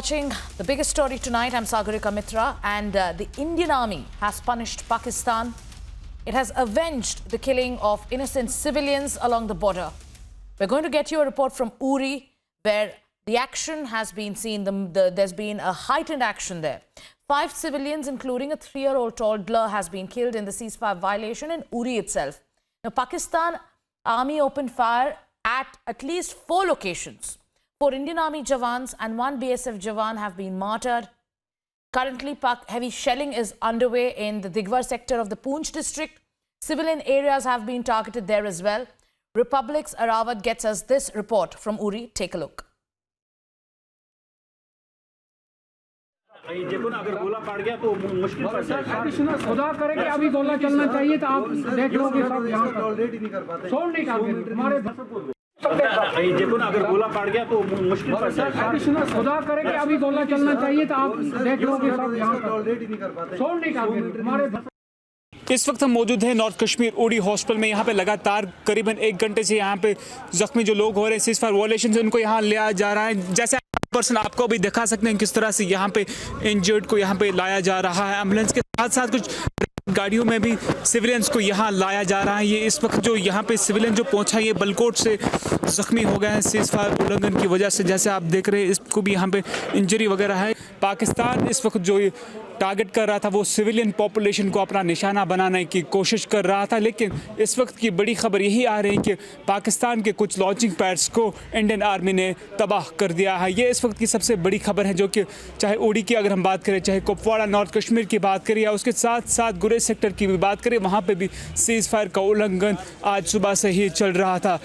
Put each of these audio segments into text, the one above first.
watching the biggest story tonight. I'm Sagarika Mitra, and the Indian Army has punished Pakistan. It has avenged the killing of innocent civilians along the border. We're going to get you a report from Uri, where the action has been seen. There's been a heightened action there. 5 civilians, including a 3-year-old toddler, has been killed in the ceasefire violation in Uri itself. Now, Pakistan Army opened fire at least 4 locations. 4 Indian Army Jawans and 1 BSF Jawan have been martyred. Currently, heavy shelling is underway in the Digwar sector of the Poonch district. Civilian areas have been targeted there as well. Republic's Arawat gets us this report from Uri. Take a look. खुदा करे कि अभी गोला चलना चाहिए तो आप देख लोगे सब यहाँ पर सोन नहीं टारगेट हमारे अगर गोला पड़ गया तो मुश्किल खुदा करे कि अभी गोला चलना चाहिए तो आप देख लोगे सब यहाँ पर सोन नहीं टारगेट हमारे। इस वक्त हम मौजूद हैं नॉर्थ कश्मीर उड़ी हॉस्पिटल में। यहाँ पे लगातार करीबन 1 घंटे से यहाँ पे जख्मी जो लोग हो रहे हैं सीज़फायर वायलेशन से, उनको यहाँ लिया जा रहा है। जैसे पर्सन आपको भी दिखा सकते हैं किस तरह से यहाँ पे इंजर्ड को यहाँ पे लाया जा रहा है। एम्बुलेंस के साथ साथ कुछ गाड़ियों में भी सिविलियंस को यहाँ लाया जा रहा है। ये इस वक्त जो यहाँ पे सिविलियन जो पहुँचा ये बलकोट से जख्मी हो गए हैं सीज़फायर उल्लंघन की वजह से। जैसे आप देख रहे हैं इसको भी यहाँ पे इंजरी वगैरह है। पाकिस्तान इस वक्त जो टारगेट कर रहा था वो सिविलियन पॉपुलेशन को अपना निशाना बनाने की कोशिश कर रहा था, लेकिन इस वक्त की बड़ी खबर यही आ रही है कि पाकिस्तान के कुछ लॉन्चिंग पैड्स को इंडियन आर्मी ने तबाह कर दिया है। ये इस वक्त की सबसे बड़ी खबर है, जो कि चाहे उड़ी की अगर हम बात करें, चाहे कुपवाड़ा नॉर्थ कश्मीर की बात करें या उसके साथ साथ गुरेज सेक्टर की भी बात करें, वहाँ पर भी सीज़ फायर का उल्लंघन आज सुबह से ही चल रहा था।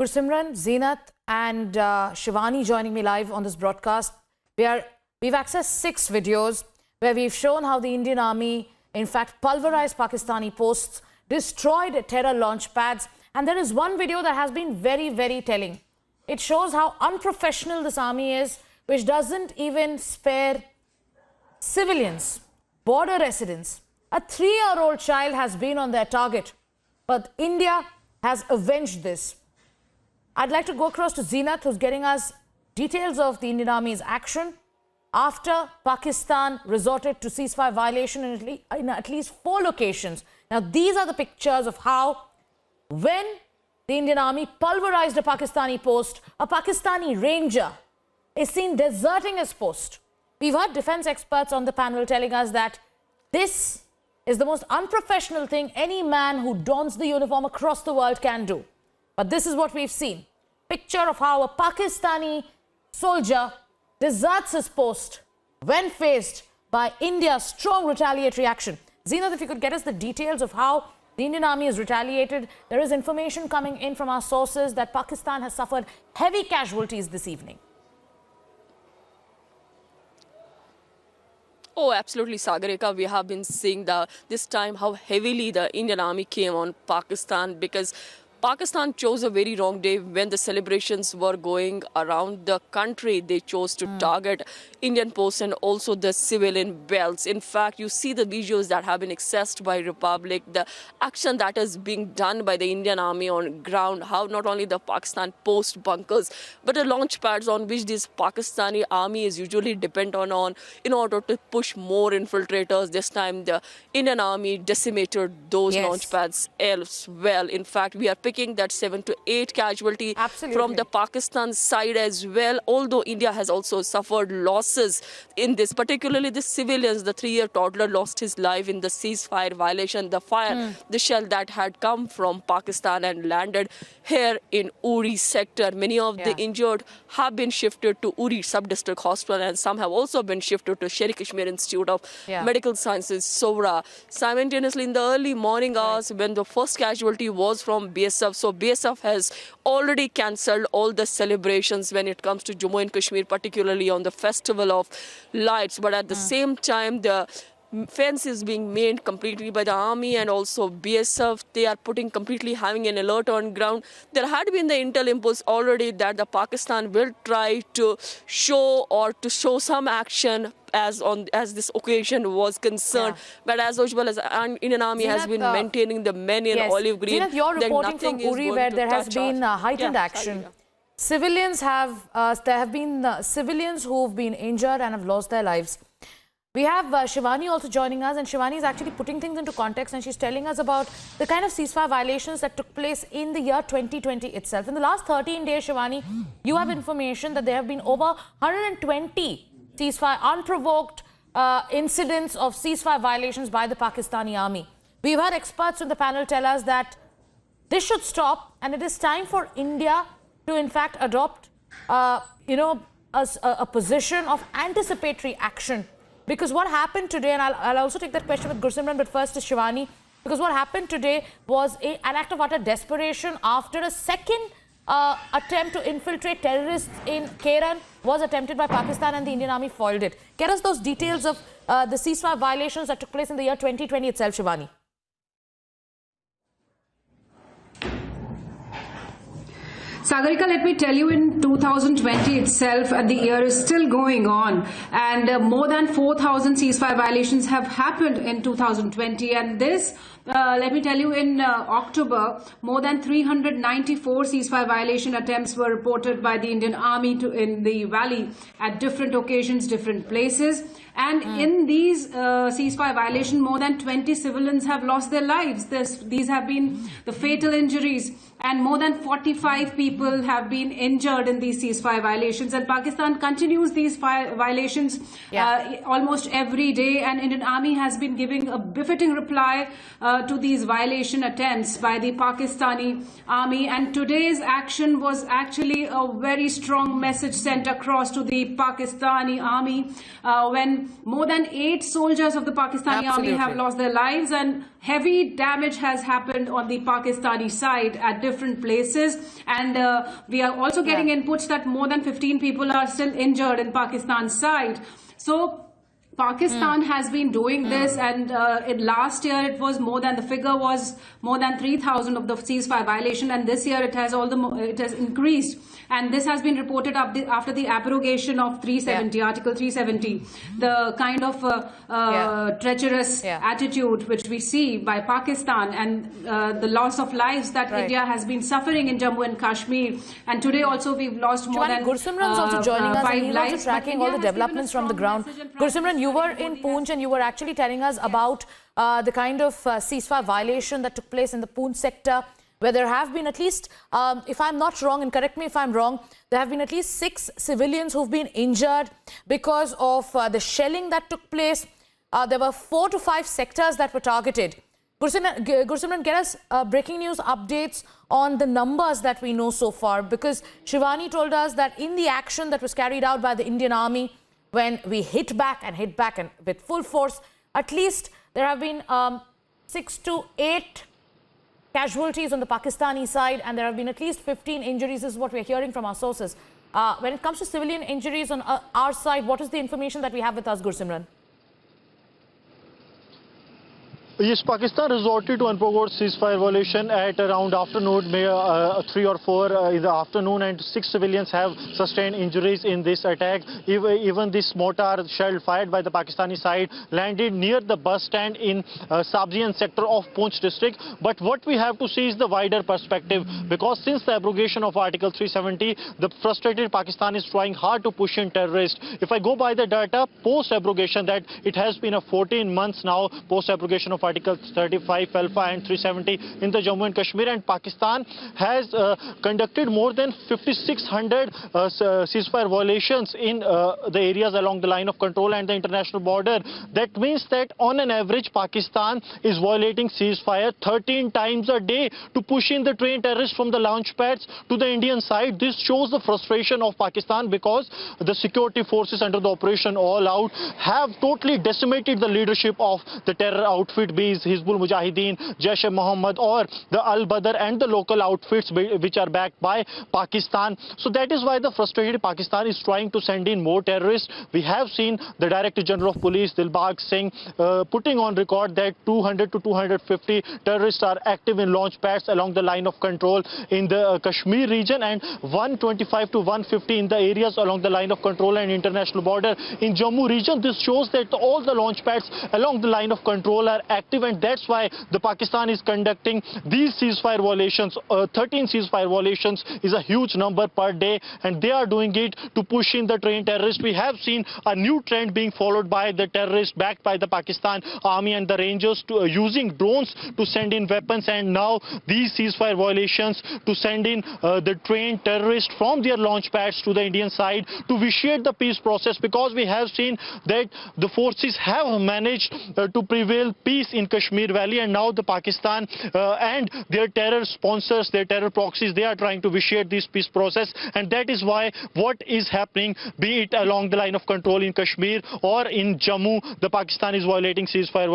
Gursimran, Zeenat and Shivani joining me live on this broadcast. We've accessed 6 videos where we've shown how the Indian Army, in fact, pulverized Pakistani posts, destroyed terror launch pads. And there is one video that has been very, very telling. It shows how unprofessional this army is, which doesn't even spare civilians, border residents. A 3-year-old child has been on their target, but India has avenged this. I'd like to go across to Zeenat, who's getting us details of the Indian Army's action after Pakistan resorted to ceasefire violation in at least 4 locations. Now, these are the pictures of how, when the Indian Army pulverized a Pakistani post, a Pakistani ranger is seen deserting his post. We've heard defense experts on the panel telling us that this is the most unprofessional thing any man who dons the uniform across the world can do. But this is what we've seen. Picture of how a Pakistani soldier deserts his post when faced by India's strong retaliatory action. Zeenat, if you could get us the details of how the Indian Army has retaliated. There is information coming in from our sources that Pakistan has suffered heavy casualties this evening. Oh, absolutely, Sagarika. We have been seeing this time how heavily the Indian Army came on Pakistan, because Pakistan chose a very wrong day when the celebrations were going around the country. They chose to target Indian posts and also the civilian belts. In fact, you see the visuals that have been accessed by Republic, the action that is being done by the Indian Army on ground, how not only the Pakistan post bunkers, but the launch pads on which this Pakistani army is usually dependent on in order to push more infiltrators. This time, the Indian Army decimated those launch pads as well. In fact, we are picking that 7 to 8 casualty from the Pakistan side as well, although India has also suffered losses in this, particularly the civilians. The 3-year toddler lost his life in the ceasefire violation. The the shell that had come from Pakistan and landed here in Uri sector. Many of the injured have been shifted to Uri Sub-District Hospital, and some have also been shifted to Sher Kashmir Institute of Medical Sciences, Sohra. Simultaneously, in the early morning hours, when the first casualty was from BSF, so BSF has already cancelled all the celebrations when it comes to Jammu and Kashmir, particularly on the Festival of Lights. But at the same time, the fence is being made completely by the army and also BSF. They are putting completely having an alert on ground. There had been the intel impulse already that the Pakistan will try to show some action as this occasion was concerned. But as usual, as Indian Army has been maintaining the men in olive green. Zinat, you're reporting from Uri where there has been heightened action. Civilians there have been civilians who've been injured and have lost their lives. We have Shivani also joining us, and Shivani is actually putting things into context, and she's telling us about the kind of ceasefire violations that took place in the year 2020 itself. In the last 13 days, Shivani, you have information that there have been over 120 ceasefire, unprovoked incidents of ceasefire violations by the Pakistani army. We've had experts on the panel tell us that this should stop, and it is time for India to in fact adopt, a position of anticipatory action. Because what happened today, and I'll also take that question with Gursimran, but first to Shivani, because what happened today was an act of utter desperation after a second attempt to infiltrate terrorists in Keran was attempted by Pakistan, and the Indian army foiled it. Get us those details of the ceasefire violations that took place in the year 2020 itself, Shivani. Sagarika, let me tell you, in 2020 itself, the year is still going on, and more than 4,000 ceasefire violations have happened in 2020. And this, let me tell you, in October, more than 394 ceasefire violation attempts were reported by the Indian Army in the valley at different occasions, different places. And in these ceasefire violations, more than 20 civilians have lost their lives. These have been the fatal injuries, and more than 45 people have been injured in these ceasefire violations. And Pakistan continues these violations almost every day, and Indian Army has been giving a befitting reply to these violation attempts by the Pakistani army. And today's action was actually a very strong message sent across to the Pakistani army when more than 8 soldiers of the Pakistani army have lost their lives, and heavy damage has happened on the Pakistani side at different places. And we are also getting inputs that more than 15 people are still injured in Pakistan's side. So Pakistan has been doing this, and last year it was the figure was more than 3,000 of the ceasefire violation, and this year it has increased. And this has been reported after the abrogation of 370, Article 370, the kind of treacherous attitude which we see by Pakistan, and the loss of lives that India has been suffering in Jammu and Kashmir. And today also we've lost more than Gursimran's also joining us, and he's also tracking all the developments from the ground. Gursimran, you were in Poonch, and you were actually telling us about the kind of ceasefire violation that took place in the Poonch sector, where there have been at least, if I'm not wrong, and correct me if I'm wrong, there have been at least 6 civilians who've been injured because of the shelling that took place. There were 4 to 5 sectors that were targeted. Gursimran, get us breaking news updates on the numbers that we know so far, because Shivani told us that in the action that was carried out by the Indian Army, when we hit back and with full force, at least there have been 6 to 8 casualties on the Pakistani side, and there have been at least 15 injuries. This is what we're hearing from our sources. When it comes to civilian injuries on our side, what is the information that we have with us, Gursimran? Yes, Pakistan resorted to unprovoked ceasefire violation at around afternoon, 3 or 4 in the afternoon, and 6 civilians have sustained injuries in this attack. Even this mortar shell fired by the Pakistani side landed near the bus stand in Sabzian sector of Poonch district. But what we have to see is the wider perspective, because since the abrogation of Article 370, the frustrated Pakistan is trying hard to push in terrorists. If I go by the data post-abrogation, that it has been a 14 months now post-abrogation of Article 35 Alpha and 370 in the Jammu and Kashmir, and Pakistan has conducted more than 5,600 ceasefire violations in the areas along the line of control and the international border. That means that on an average, Pakistan is violating ceasefire 13 times a day to push in the trained terrorists from the launch pads to the Indian side. This shows the frustration of Pakistan, because the security forces under the Operation All Out have totally decimated the leadership of the terror outfit IRBs, Hizbul Mujahideen, Jaish-e-Mohammed, or the Al-Badr and the local outfits which are backed by Pakistan. So that is why the frustrated Pakistan is trying to send in more terrorists. We have seen the Director General of Police, Dilbagh Singh, putting on record that 200 to 250 terrorists are active in launch pads along the line of control in the Kashmir region, and 125 to 150 in the areas along the line of control and international border in Jammu region. This shows that all the launch pads along the line of control are active, and that's why the Pakistan is conducting these ceasefire violations. 13 ceasefire violations is a huge number per day, and they are doing it to push in the trained terrorists. We have seen a new trend being followed by the terrorists backed by the Pakistan Army and the Rangers using drones to send in weapons, and now these ceasefire violations to send in the trained terrorists from their launch pads to the Indian side to vitiate the peace process, because we have seen that the forces have managed to prevail peace in Kashmir Valley, and now the Pakistan and their terror sponsors, their terror proxies, they are trying to vitiate this peace process. And that is why what is happening, be it along the line of control in Kashmir or in Jammu, the Pakistan is violating ceasefire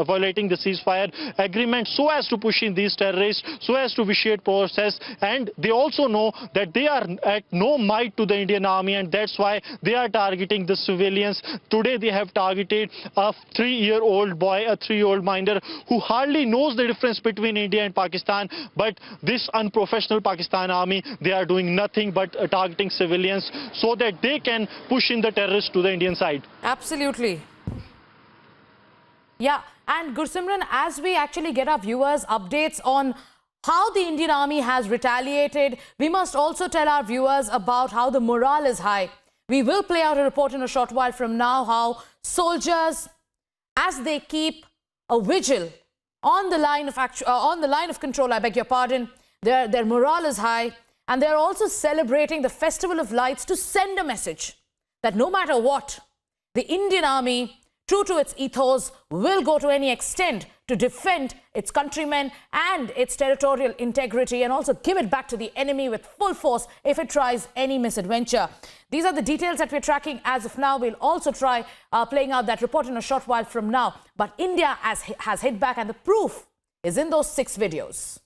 violating the ceasefire agreement so as to push in these terrorists, so as to vitiate process. And they also know that they are at no might to the Indian army, and that's why they are targeting the civilians. Today they have targeted a 3-year-old boy, a 3-year-old minor who hardly knows the difference between India and Pakistan. But this unprofessional Pakistan army, they are doing nothing but targeting civilians so that they can push in the terrorists to the Indian side. Absolutely. Yeah, and Gursimran, as we actually get our viewers updates on how the Indian army has retaliated, we must also tell our viewers about how the morale is high. We will play out a report in a short while from now how soldiers, as they keep a vigil on the line of control, I beg your pardon, their morale is high, and they're also celebrating the Festival of Lights to send a message that no matter what, the Indian army, true to its ethos, will go to any extent to defend its countrymen and its territorial integrity, and also give it back to the enemy with full force if it tries any misadventure. These are the details that we're tracking as of now. We'll also try playing out that report in a short while from now. But India has hit back, and the proof is in those 6 videos.